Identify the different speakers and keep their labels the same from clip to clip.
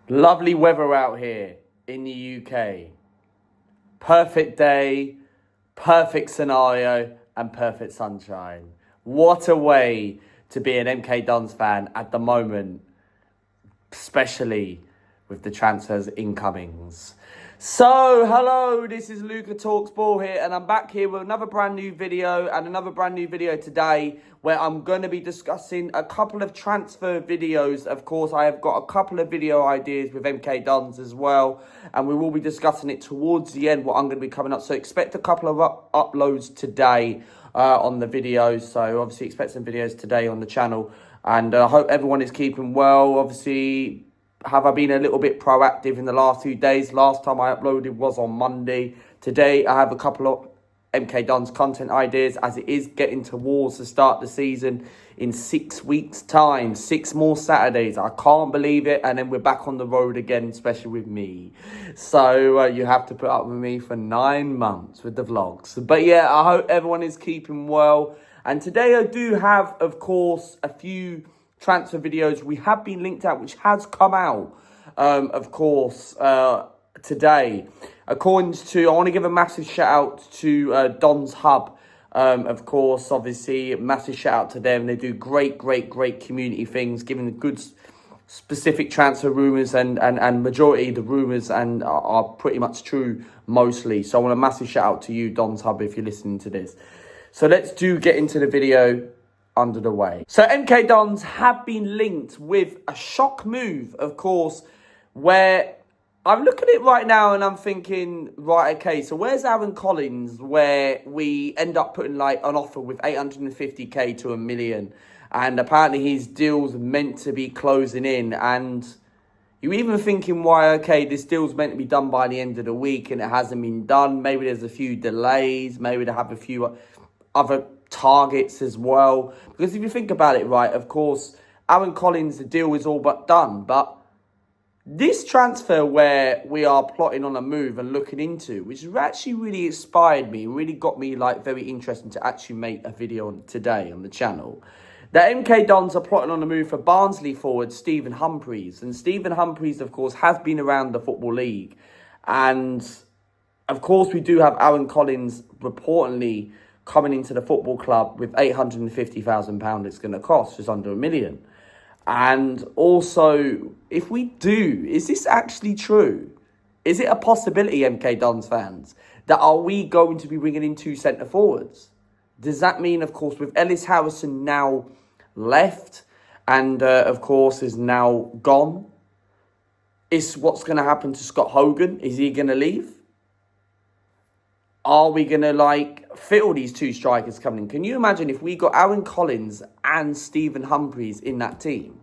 Speaker 1: Lovely weather out here in the UK. Perfect day, perfect scenario, and perfect sunshine. What a way to be an MK Dons fan at the moment, especially with the transfers incomings. So, hello, this is Luca Talks Ball here, and I'm back here with another brand new video today where I'm going to be discussing a couple of transfer videos. Of course, I have got a couple of video ideas with MK Dons as well, and we will be discussing it towards the end, what I'm going to be coming up. So expect a couple of uploads today on the videos. So obviously expect some videos today on the channel, and I hope everyone is keeping well. Obviously, have I been a little bit proactive in the last few days? Last time I uploaded was on Monday. Today, I have a couple of MK Dons content ideas as it is getting towards the start of the season in 6 weeks' time. 6 more Saturdays. I can't believe it. And then we're back on the road again, especially with me. So you have to put up with me for 9 months with the vlogs. But yeah, I hope everyone is keeping well. And today I do have, of course, a few transfer videos we have been linked out, which has come out, of course, today. According to, I want to give a massive shout out to Don's Hub, of course, obviously, massive shout out to them. They do great community things, giving good specific transfer rumours and majority of the rumours and are pretty much true mostly. So I want a massive shout out to you, Don's Hub, if you're listening to this. So let's get into the video under the way. So MK Dons have been linked with a shock move, of course, where I'm looking at it right now and I'm thinking, right, okay, so where's Aaron Collins, where we end up putting like an offer with 850k to $1 million, and apparently his deal's meant to be closing in, and you're even thinking, why, okay, this deal's meant to be done by the end of the week and it hasn't been done. Maybe there's a few delays, maybe they have a few other targets as well, because if you think about it, right, of course, Aaron Collins, the deal is all but done, but this transfer where we are plotting on a move and looking into, which actually really inspired me, really got me like very interested to actually make a video on today on the channel, that MK Dons are plotting on a move for Barnsley forward Stephen-Humphreys. And Stephen-Humphreys, of course, has been around the Football League, and of course we do have Aaron Collins reportedly coming into the football club with £850,000 it's going to cost, just under $1 million. And also, if we do, is this actually true? Is it a possibility, MK Dons fans, that are we going to be bringing in 2 centre forwards? Does that mean, of course, with Ellis Harrison now left and, of course, is now gone, is what's going to happen to Scott Hogan? Is he going to leave? Are we going to, like, fill these 2 strikers coming in? Can you imagine if we got Aaron Collins and Stephen-Humphreys in that team?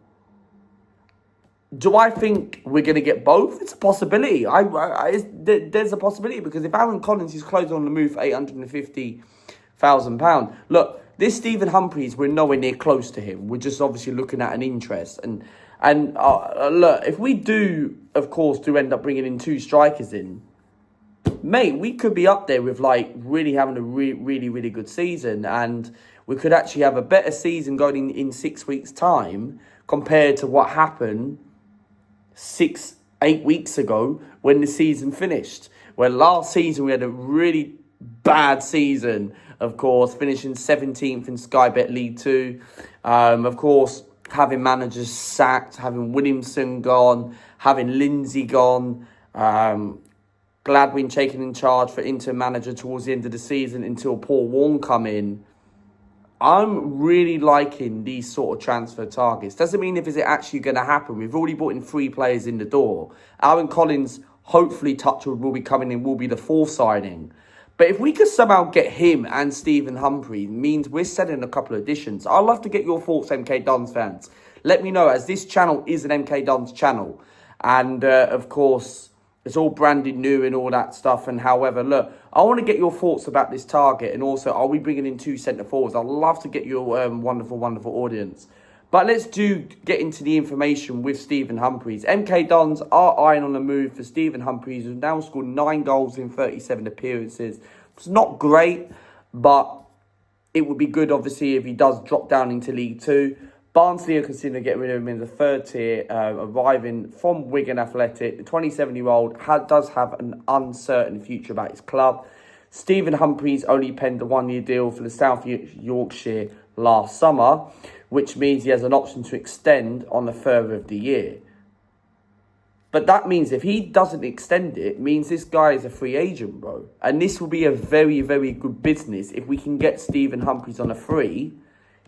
Speaker 1: Do I think we're going to get both? It's a possibility. There's a possibility, because if Aaron Collins is closing on the move for £850,000, look, this Stephen-Humphreys, we're nowhere near close to him. We're just obviously looking at an interest. And look, if we do, of course, end up bringing in 2 strikers in, mate, we could be up there with like really having a really good season, and we could actually have a better season going in 6 weeks' time compared to what happened 8 weeks ago when the season finished. Where last season we had a really bad season, of course, finishing 17th in Sky Bet League 2. Of course, having managers sacked, having Williamson gone, having Lindsay gone, Gladwin taking in charge for interim manager towards the end of the season until Paul Warne come in. I'm really liking these sort of transfer targets. Doesn't mean if it's actually going to happen. We've already brought in 3 players in the door. Aaron Collins, hopefully, Touchwood, will be coming in, will be the 4th signing. But if we could somehow get him and Stephen-Humphreys, means we're selling a couple of additions. I'd love to get your thoughts, MK Dons fans. Let me know, as this channel is an MK Dons channel. And, of course, it's all branded new and all that stuff. And however, look, I want to get your thoughts about this target. And also, are we bringing in 2 centre forwards? I'd love to get your wonderful audience. But let's get into the information with Stephen-Humphreys. MK Dons are eyeing on the move for Stephen-Humphreys, who's now scored 9 goals in 37 appearances. It's not great, but it would be good, obviously, if he does drop down into League 2. Barnsley are considering getting rid of him in the third tier, arriving from Wigan Athletic. The 27-year-old does have an uncertain future about his club. Stephen-Humphreys only penned a one-year deal for the South Yorkshire last summer, which means he has an option to extend on the further of the year. But that means if he doesn't extend it, means this guy is a free agent, bro. And this will be a very, very good business if we can get Stephen-Humphreys on a free.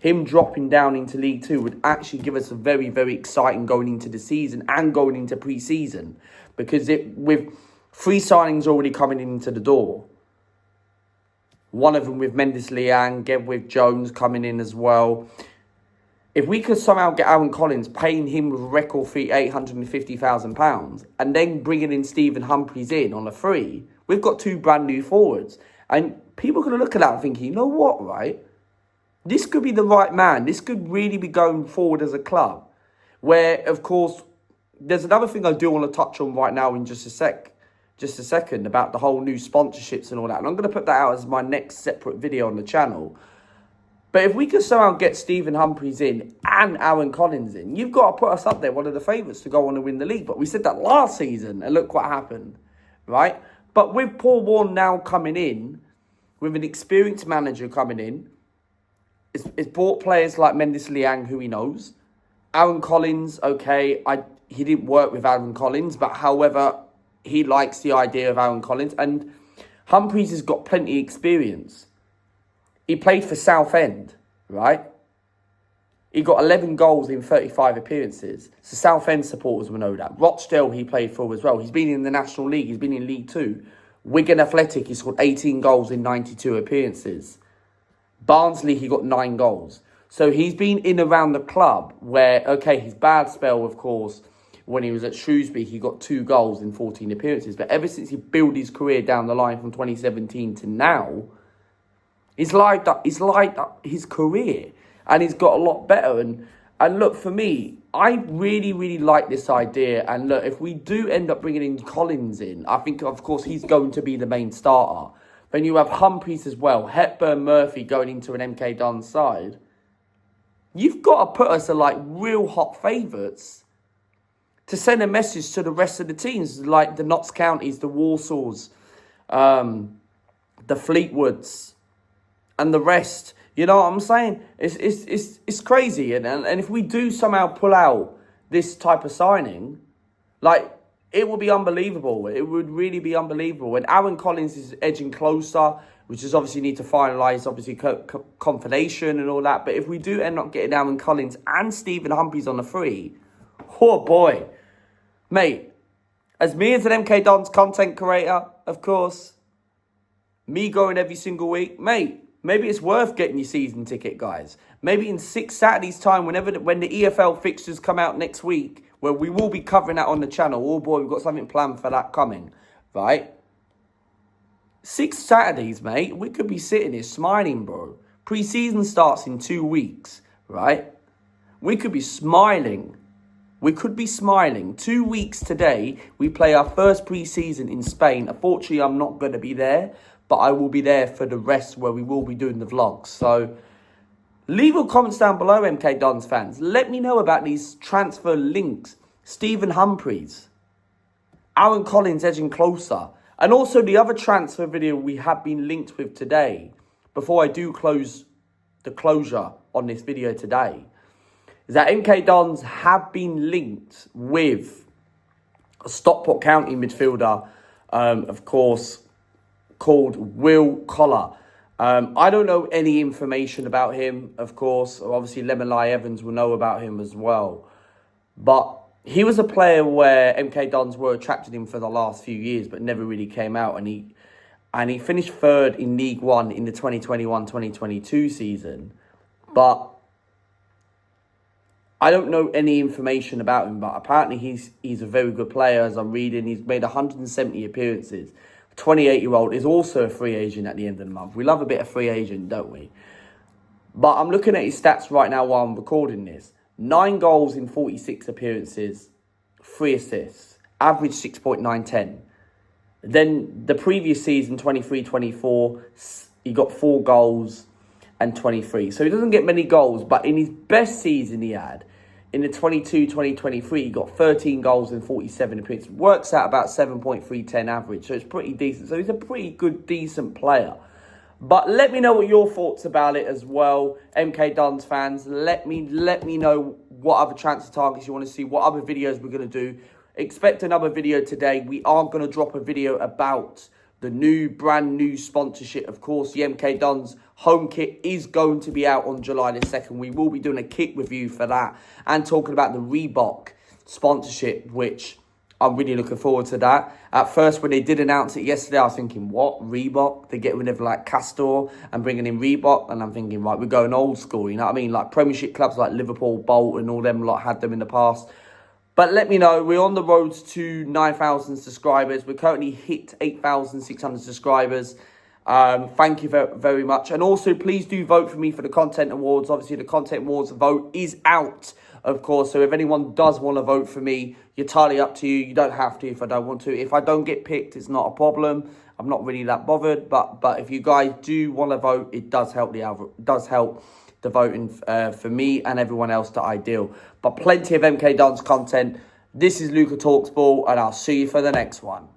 Speaker 1: Him dropping down into League Two would actually give us a very, very exciting going into the season and going into pre-season. Because with 3 signings already coming into the door. One of them with Mendes Liang, again with Jones coming in as well. If we could somehow get Aaron Collins, paying him with a record fee £850,000, and then bringing in Stephen-Humphreys in on a free, we've got 2 brand new forwards. And people are going to look at that and think, you know what, right? This could be the right man. This could really be going forward as a club. Where, of course, there's another thing I do want to touch on right now in just a second about the whole new sponsorships and all that. And I'm going to put that out as my next separate video on the channel. But if we could somehow get Stephen-Humphreys in and Aaron Collins in, you've got to put us up there, one of the favourites to go on and win the league. But we said that last season, and look what happened, right? But with Paul Warne now coming in, with an experienced manager coming in, it's brought players like Mendes Liang, who he knows. Aaron Collins, okay, he didn't work with Aaron Collins, but however, he likes the idea of Aaron Collins. And Humphreys has got plenty of experience. He played for Southend, right? He got 11 goals in 35 appearances. So Southend supporters will know that. Rochdale he played for as well. He's been in the National League. He's been in League Two. Wigan Athletic, he scored 18 goals in 92 appearances. Barnsley, he got 9 goals. So he's been in around the club where, okay, his bad spell, of course, when he was at Shrewsbury, he got 2 goals in 14 appearances. But ever since he built his career down the line from 2017 to now, He's liked up his career, and he's got a lot better. And look, for me, I really, really like this idea. And look, if we do end up bringing in Collins in, I think, of course, he's going to be the main starter. Then you have Humphreys as well, Hepburn, Murphy going into an MK Dons side. You've got to put us as like real hot favourites to send a message to the rest of the teams, like the Notts Counties, the Warsaws, the Fleetwoods, and the rest. You know what I'm saying? It's crazy. And if we do somehow pull out this type of signing, like, it will be unbelievable. It would really be unbelievable. And Aaron Collins is edging closer, which is obviously need to finalise, obviously, confidation and all that. But if we do end up getting Aaron Collins and Stephen-Humphreys on the free, oh boy. Mate, as me as an MK Dons content creator, of course, me going every single week, mate, maybe it's worth getting your season ticket, guys. Maybe in 6 Saturdays' time, when the EFL fixtures come out next week, where we will be covering that on the channel. Oh boy, we've got something planned for that coming, right? 6 Saturdays, mate, we could be sitting here smiling, bro. Pre-season starts in 2 weeks, right? We could be smiling. We could be smiling. 2 weeks today, we play our first pre-season in Spain. Unfortunately, I'm not going to be there, but I will be there for the rest where we will be doing the vlogs. So leave your comments down below, MK Dons fans. Let me know about these transfer links. Stephen-Humphreys, Aaron Collins edging closer. And also the other transfer video we have been linked with today, before I do close the closure on this video today, is that MK Dons have been linked with a Stockport County midfielder, of course, called Will Collar. I don't know any information about him, of course. Obviously, Lemonlie Evans will know about him as well. But he was a player where MK Dons were attracted him for the last few years, but never really came out. And he finished 3rd in League One in the 2021-2022 season. But I don't know any information about him. But apparently he's a very good player, as I'm reading. He's made 170 appearances. 28-year-old is also a free agent at the end of the month. We love a bit of free agent, don't we? But I'm looking at his stats right now while I'm recording this. 9 goals in 46 appearances, 3 assists, average 6.910. Then the previous season, 23-24, he got 4 goals, and 23. So he doesn't get many goals, but in his best season he had, in the 22-2023, he got 13 goals and 47 appearances. Works out about 7.310 average, so it's pretty decent. So he's a pretty good, decent player. But let me know what your thoughts about it as well, MK Dons fans. Let me know what other transfer targets you want to see, what other videos we're going to do. Expect another video today. We are going to drop a video about the brand new sponsorship. Of course, the MK Dons home kit is going to be out on July the 2nd. We will be doing a kit review for that and talking about the Reebok sponsorship, which I'm really looking forward to that. At first, when they did announce it yesterday, I was thinking, what? Reebok? They're getting rid of like Castor and bringing in Reebok. And I'm thinking, right, we're going old school. You know what I mean? Like Premiership clubs like Liverpool, Bolton, all them lot had them in the past. But let me know. We're on the road to 9,000 subscribers. We're currently hit 8,600 subscribers. Thank you very much. And also, please do vote for me for the Content Awards. Obviously, the Content Awards vote is out, of course. So if anyone does want to vote for me, you're entirely up to you. You don't have to if I don't want to. If I don't get picked, it's not a problem. I'm not really that bothered. But if you guys do want to vote, it does help the voting for me and everyone else that I deal. But plenty of MK Dons content. This is Luca Talks Ball, and I'll see you for the next one.